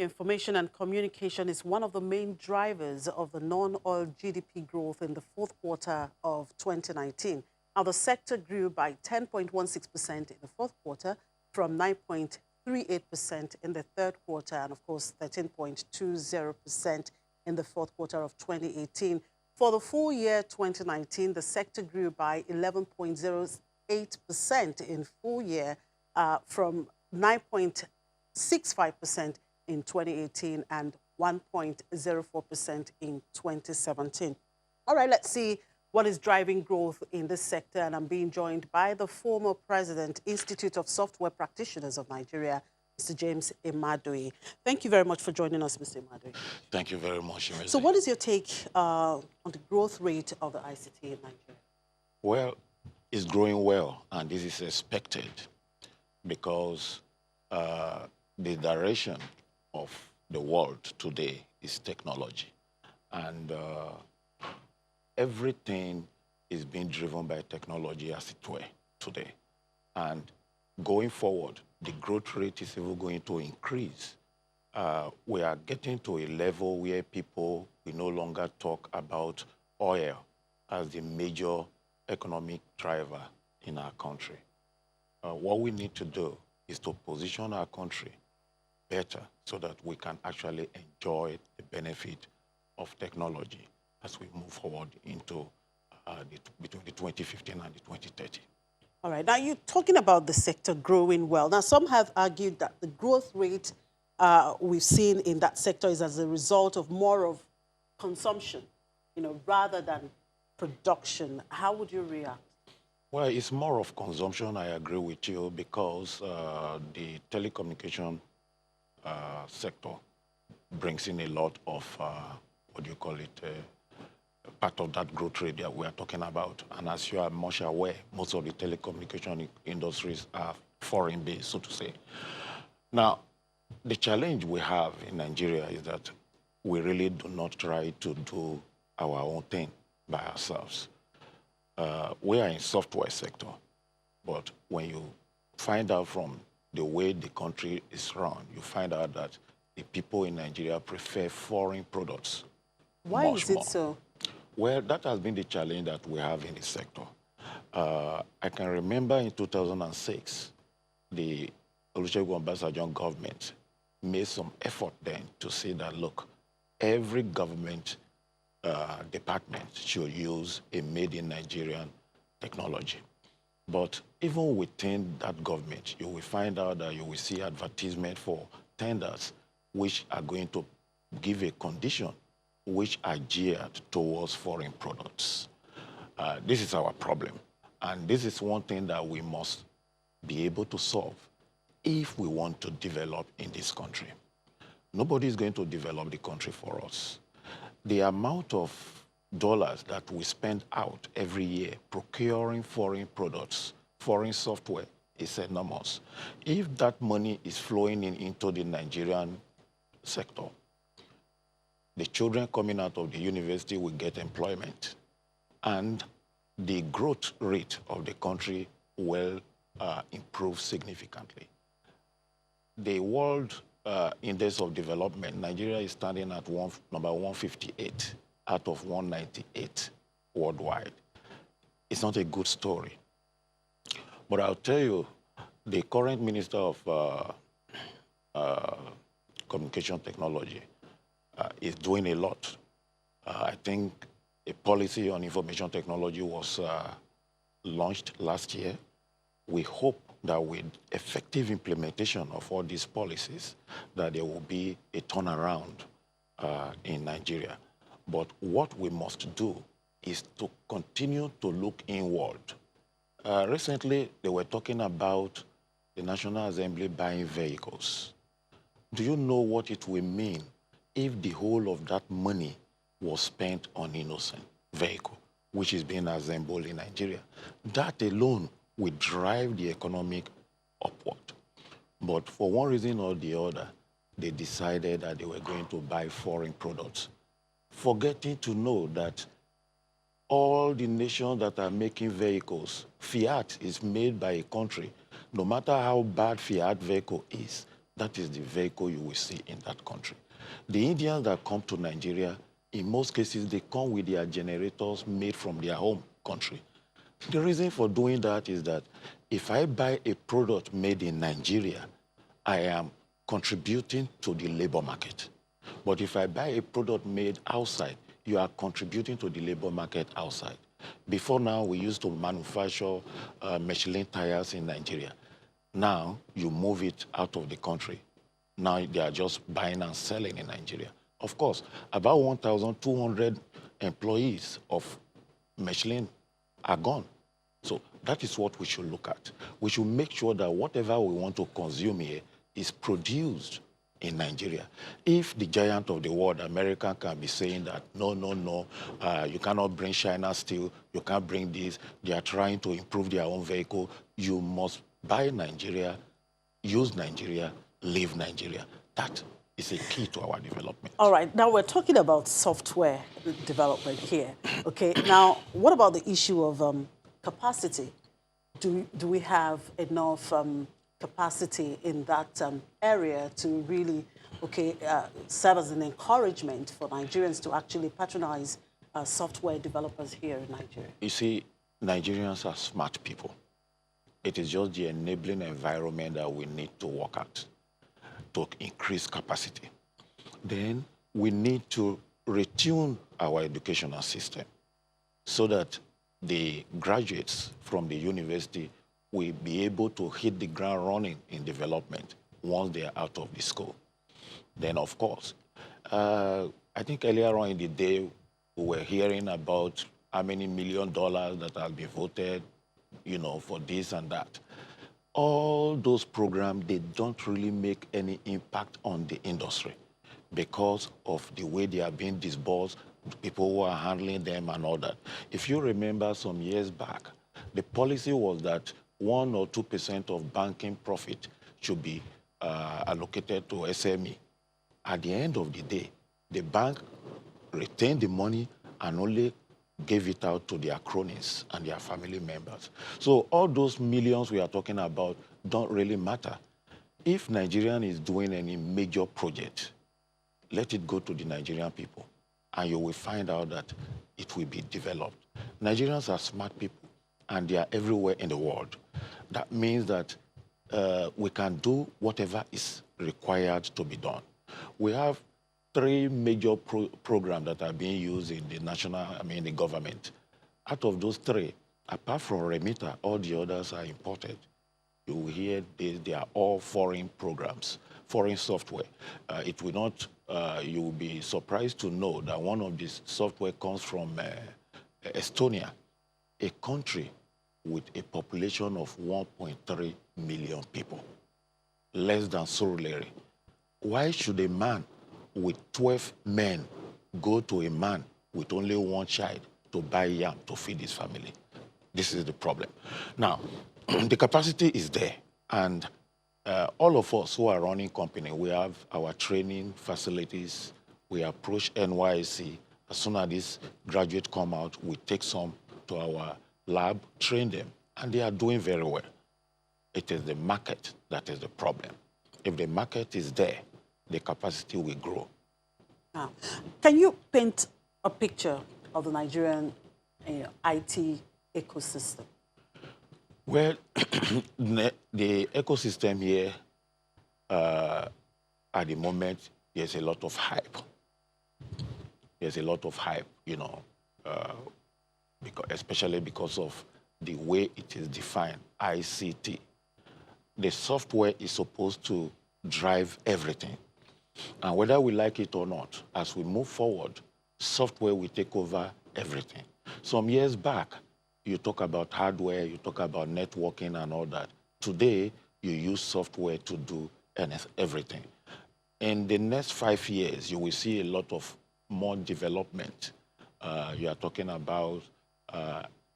Information and communication is one of the main drivers of the non-oil GDP growth in the fourth quarter of 2019. Now, the sector grew by 10.16% in the fourth quarter from 9.38% in the third quarter and, of course, 13.20% in the fourth quarter of 2018. For the full year 2019, the sector grew by 11.08% in full year from 9.65% in 2018 and 1.04% in 2017. All right, let's see what is driving growth in this sector. And I'm being joined by the former president, Institute of Software Practitioners of Nigeria, Mr. James Imadui. Thank you very much for joining us, Mr. Imadui. Thank you very much, Emezi. So what is your take on the growth rate of the ICT in Nigeria? Well, it's growing well, and this is expected because the direction of the world today is technology. And everything is being driven by technology as it were today. And going forward, the growth rate is even going to increase. We are getting to a level where people will no longer talk about oil as the major economic driver in our country. What we need to do is to position our country better so that we can actually enjoy the benefit of technology as we move forward into between the 2015 and the 2030. All right. Now, you're talking about the sector growing well. Now, some have argued that the growth rate we've seen in that sector is as a result of more of consumption, rather than production. How would you react? Well, it's more of consumption, I agree with you, because the telecommunication sector brings in a lot of, part of that growth rate that we are talking about. And as you are much aware, most of the telecommunication industries are foreign-based, so to say. Now, the challenge we have in Nigeria is that we really do not try to do our own thing by ourselves. We are in software sector, but when you find out from the way the country is run, you find out that the people in Nigeria prefer foreign products. Why is it so? Well, that has been the challenge that we have in the sector. I can remember in 2006, the Olusegun Obasanjo government made some effort then to say that, look, every government department should use a made-in-Nigerian technology. But even within that government, you will find out that you will see advertisement for tenders which are going to give a condition which are geared towards foreign products. This is our problem. And this is one thing that we must be able to solve if we want to develop in this country. Nobody is going to develop the country for us. The amount of dollars that we spend out every year procuring foreign products, foreign software, is enormous. If that money is flowing into the Nigerian sector, the children coming out of the university will get employment, and the growth rate of the country will improve significantly. The World Index of Development, Nigeria is standing at number 158 out of 198 worldwide. It's not a good story. But I'll tell you, the current Minister of Communication Technology is doing a lot. I think a policy on information technology was launched last year. We hope that with effective implementation of all these policies, that there will be a turnaround in Nigeria. But what we must do is to continue to look inward. Recently, they were talking about the National Assembly buying vehicles. Do you know what it will mean if the whole of that money was spent on innocent vehicle, which is being assembled in Nigeria? That alone will drive the economic upward. But for one reason or the other, they decided that they were going to buy foreign products, forgetting to know that all the nations that are making vehicles, Fiat is made by a country. No matter how bad Fiat vehicle is, that is the vehicle you will see in that country. The Indians that come to Nigeria, in most cases, they come with their generators made from their home country. The reason for doing that is that if I buy a product made in Nigeria, I am contributing to the labor market. But if I buy a product made outside, you are contributing to the labor market outside. Before now, we used to manufacture Michelin tires in Nigeria. Now, you move it out of the country. Now, they are just buying and selling in Nigeria. Of course, about 1,200 employees of Michelin are gone. So that is what we should look at. We should make sure that whatever we want to consume here is produced in Nigeria. If the giant of the world, America, can be saying that, no, no, no, you cannot bring China steel, you can't bring this, they are trying to improve their own vehicle, you must buy Nigeria, use Nigeria, leave Nigeria. That is a key to our development. All right, now we're talking about software development here. Okay, now what about the issue of capacity? Do we have enough capacity in that area to really, serve as an encouragement for Nigerians to actually patronize software developers here in Nigeria? You see, Nigerians are smart people. It is just the enabling environment that we need to work at to increase capacity. Then we need to retune our educational system so that the graduates from the university will be able to hit the ground running in development once they are out of the school. Then, of course, I think earlier on in the day, we were hearing about how many $1 million that have been voted, for this and that. All those programs, they don't really make any impact on the industry because of the way they are being disbursed, people who are handling them and all that. If you remember some years back, the policy was that 1 or 2% of banking profit should be allocated to SME. At the end of the day, the bank retained the money and only gave it out to their cronies and their family members. So all those millions we are talking about don't really matter. If Nigerian is doing any major project, let it go to the Nigerian people, and you will find out that it will be developed. Nigerians are smart people, and they are everywhere in the world. That means that we can do whatever is required to be done. We have 3 major programs that are being used in the the government. Out of those 3, apart from Remita, all the others are imported. You will hear they are all foreign programs, foreign software. It will not, you will be surprised to know that one of these software comes from Estonia, a country with a population of 1.3 million people, less than Surulere. Why should a man with 12 men go to a man with only 1 child to buy yam to feed his family? This is the problem. Now, the capacity is there, and all of us who are running company, we have our training facilities. We approach NYSC. As soon as these graduates come out, we take some to our lab, train them, and they are doing very well. It is the market that is the problem. If the market is there, the capacity will grow. Now, can you paint a picture of the Nigerian IT ecosystem? Well, the ecosystem here, at the moment, there's a lot of hype. There's a lot of hype, especially because of the way it is defined, ICT. The software is supposed to drive everything. And whether we like it or not, as we move forward, software will take over everything. Some years back, you talk about hardware, you talk about networking and all that. Today, you use software to do everything. In the next 5 years, you will see a lot of more development. You are talking about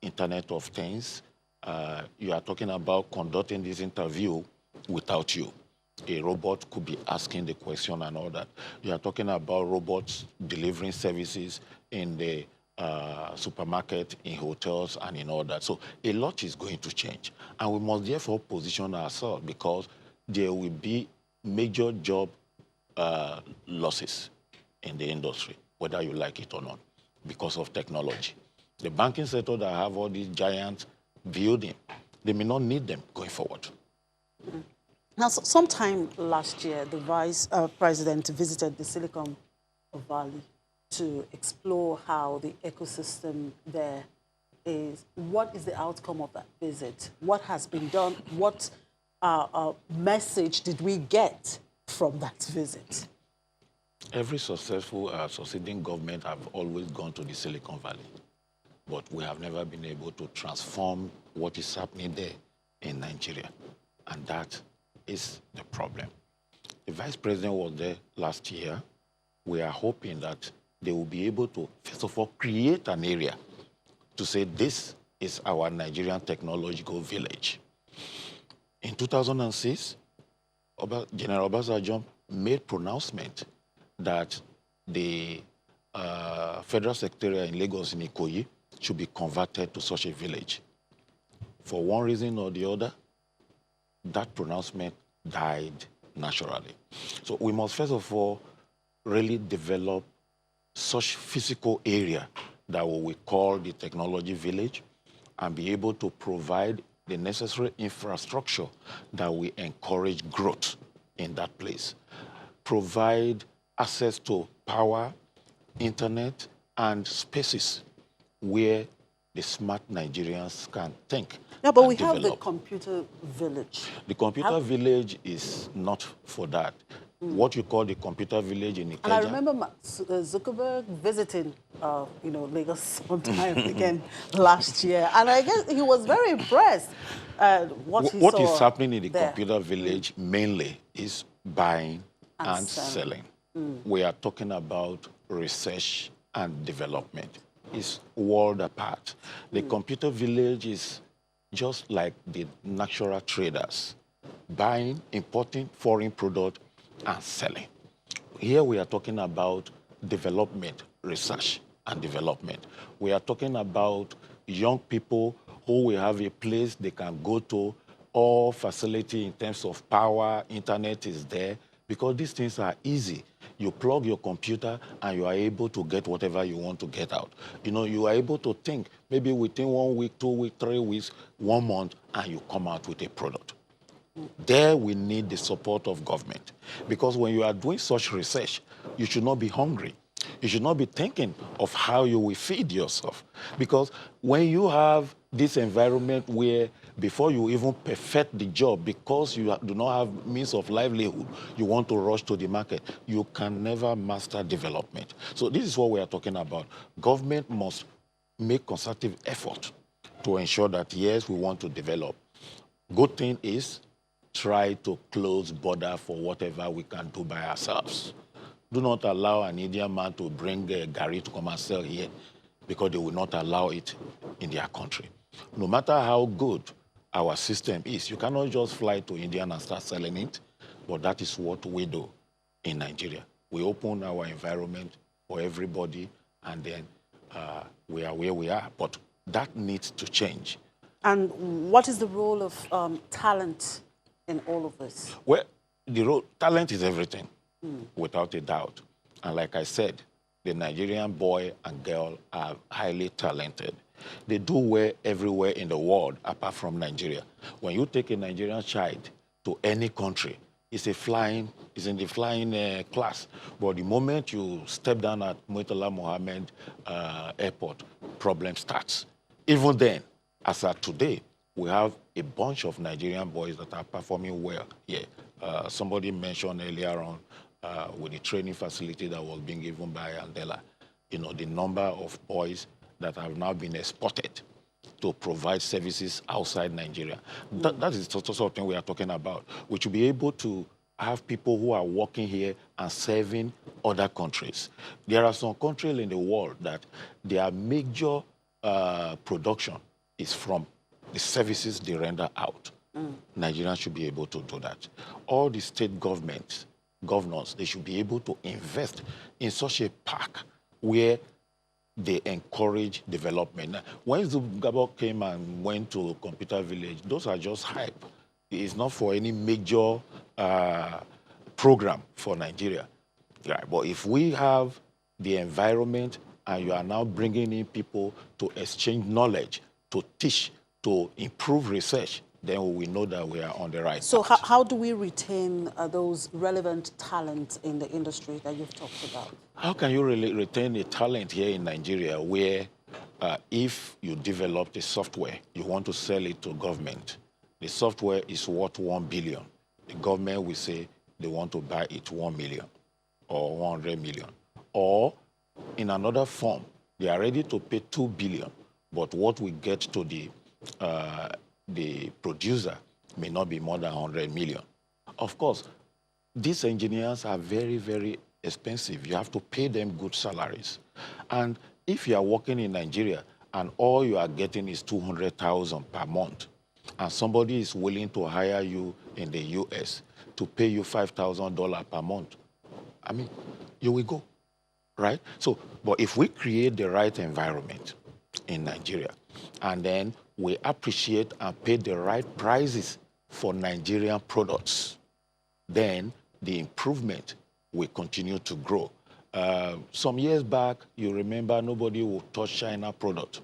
Internet of Things. You are talking about conducting this interview without you. A robot could be asking the question and all that. You are talking about robots delivering services in the supermarket, in hotels, and in all that. So a lot is going to change. And we must therefore position ourselves because there will be major job losses in the industry, whether you like it or not, because of technology. The banking sector that have all these giant buildings, they may not need them going forward. Now, sometime last year, the Vice President visited the Silicon Valley to explore how the ecosystem there is. What is the outcome of that visit? What has been done? What message did we get from that visit? Every successful, succeeding government have always gone to the Silicon Valley, but we have never been able to transform what is happening there in Nigeria, and that is the problem. The Vice President was there last year. We are hoping that they will be able to, first of all, create an area to say this is our Nigerian technological village. In 2006, General Obasanjo made pronouncement that the Federal Secretariat in Lagos in Ikoyi should be converted to such a village. For one reason or the other, that pronouncement died naturally. So we must first of all really develop such physical area that we call the technology village and be able to provide the necessary infrastructure that will encourage growth in that place. Provide access to power, internet, and spaces where the smart Nigerians can think. Yeah, but we develop. have the computer village. The computer village is not for that. What you call the computer village in Ikeja. And I remember Mark Zuckerberg visiting, Lagos sometime again last year, and I guess he was very impressed. What is happening in the computer village mainly is buying and selling. We are talking about research and development. It's world apart. The computer village is just like the natural traders, buying, importing foreign product and selling. Here we are talking about development, research and development. We are talking about young people who will have a place they can go to, all facility in terms of power, internet is there, because these things are easy. You plug your computer and you are able to get whatever you want to get out. You are able to think maybe within 1 week, 2 weeks, 3 weeks, 1 month, and you come out with a product. There we need the support of government, because when you are doing such research, you should not be hungry. You should not be thinking of how you will feed yourself, because when you have this environment where before you even perfect the job, because you do not have means of livelihood, you want to rush to the market, you can never master development. So this is what we are talking about. Government must make concerted effort to ensure that, yes, we want to develop. Good thing is, try to close border for whatever we can do by ourselves. Do not allow an Indian man to bring Gary to come and sell here, because they will not allow it in their country. No matter how good our system is, you cannot just fly to India and start selling it, but that is what we do in Nigeria. We open our environment for everybody, and then we are where we are. But that needs to change. And what is the role of talent in all of this? Well, talent is everything, without a doubt. And like I said, the Nigerian boy and girl are highly talented. They do well everywhere in the world, apart from Nigeria. When you take a Nigerian child to any country, it's in the flying class. But the moment you step down at Murtala Mohammed Airport, problem starts. Even then, as of today, we have a bunch of Nigerian boys that are performing well here. Somebody mentioned earlier on with the training facility that was being given by Andela, the number of boys that have now been exported to provide services outside Nigeria. That is the sort of thing we are talking about. We should be able to have people who are working here and serving other countries. There are some countries in the world that their major production is from the services they render out. Nigerians should be able to do that. All the state governments, governors, they should be able to invest in such a park where they encourage development. Now, when Zugabo came and went to Computer Village, those are just hype. It's not for any major program for Nigeria. Right. But if we have the environment and you are now bringing in people to exchange knowledge, to teach, to improve research, then we know that we are on the right So path. how do we retain those relevant talents in the industry that you've talked about? How can you really retain a talent here in Nigeria where if you develop a software, you want to sell it to government, the software is worth 1 billion. The government will say they want to buy it 1 million or 100 million. Or in another form, they are ready to pay 2 billion, but what we get to the producer may not be more than 100 million. Of course, these engineers are very, very expensive. You have to pay them good salaries. And if you are working in Nigeria and all you are getting is 200,000 per month, and somebody is willing to hire you in the US to pay you $5,000 per month, I mean, you will go, right? So, but if we create the right environment in Nigeria, and then we appreciate and pay the right prices for Nigerian products, then the improvement will continue to grow. Some years back, you remember nobody would touch China product,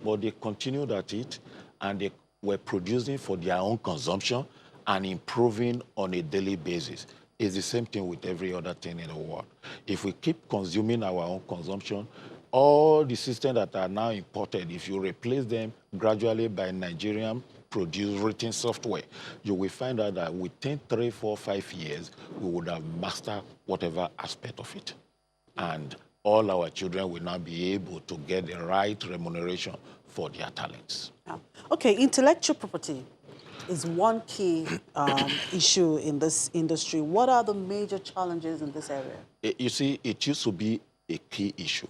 but they continued at it and they were producing for their own consumption and improving on a daily basis. It's the same thing with every other thing in the world. If we keep consuming our own consumption, all the systems that are now imported, if you replace them gradually by Nigerian produced written software, you will find out that within 3, 4, 5 years, we would have mastered whatever aspect of it. And all our children will now be able to get the right remuneration for their talents. Yeah. Okay, intellectual property is one key issue in this industry. What are the major challenges in this area? You see, it used to be a key issue,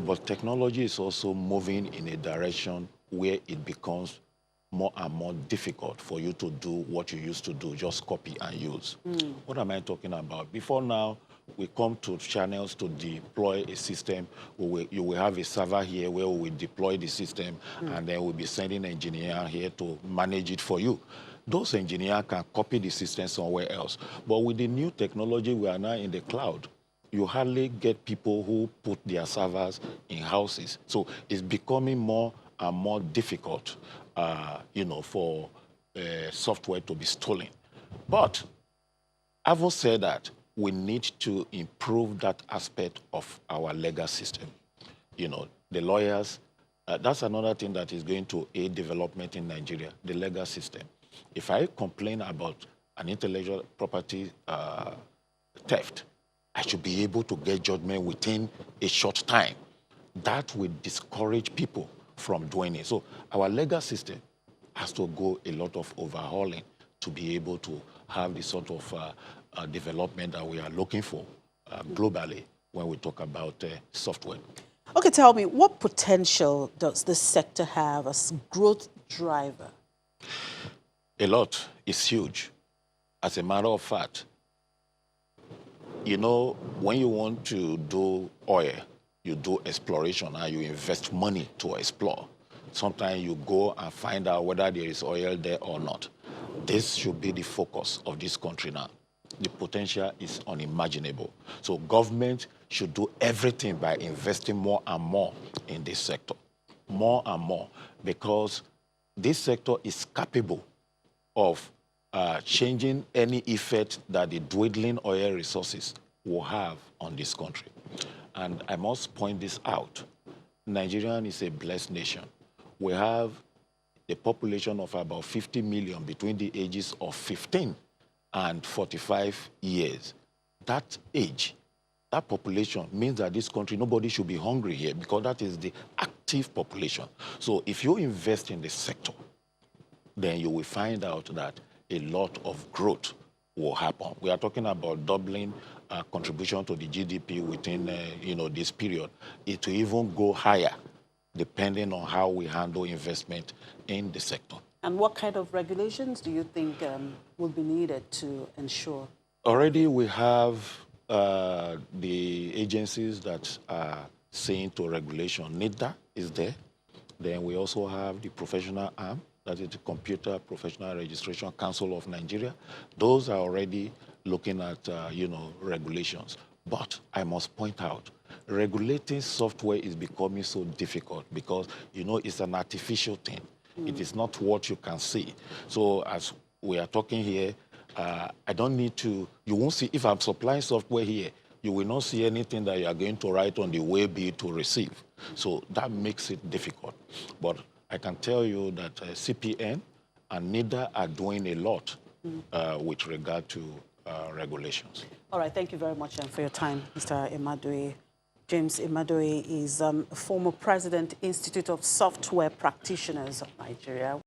but technology is also moving in a direction where it becomes more and more difficult for you to do what you used to do, just copy and use. What am I talking about? Before now, we come to channels to deploy a system. You will have a server here where we will deploy the system, and then we'll be sending an engineer here to manage it for you. Those engineers can copy the system somewhere else. But with the new technology, we are now in the cloud. You hardly get people who put their servers in houses. So it's becoming more and more difficult, for software to be stolen. But having said that, we need to improve that aspect of our legal system. The lawyers, that's another thing that is going to aid development in Nigeria, the legal system. If I complain about an intellectual property theft, I should be able to get judgment within a short time. That will discourage people from doing it. So our legal system has to go a lot of overhauling to be able to have the sort of development that we are looking for globally when we talk about software. Okay, tell me, what potential does this sector have as growth driver? A lot. It's huge. As a matter of fact, when you want to do oil, you do exploration and you invest money to explore. Sometimes you go and find out whether there is oil there or not. This should be the focus of this country now. The potential is unimaginable. So government should do everything by investing more and more in this sector. More and more, because this sector is capable of changing any effect that the dwindling oil resources will have on this country. And I must point this out. Nigeria is a blessed nation. We have a population of about 50 million between the ages of 15 and 45 years. That age, that population means that this country, nobody should be hungry here because that is the active population. So if you invest in this sector, then you will find out that a lot of growth will happen. We are talking about doubling contribution to the GDP within this period. It will even go higher depending on how we handle investment in the sector. And what kind of regulations do you think will be needed to ensure? Already we have the agencies that are saying to regulation. NIDA is there. Then we also have the professional arm, that is the Computer Professional Registration Council of Nigeria. Those are already looking at, regulations. But I must point out, regulating software is becoming so difficult because, it's an artificial thing. It is not what you can see. So as we are talking here, I don't need to, you won't see, if I'm supplying software here, you will not see anything that you are going to write on the way bill to receive. So that makes it difficult. But I can tell you that CPN and NIDA are doing a lot with regard to regulations. All right, thank you very much for your time, Mr. Imadoe. James Imadoe is former president, Institute of Software Practitioners of Nigeria.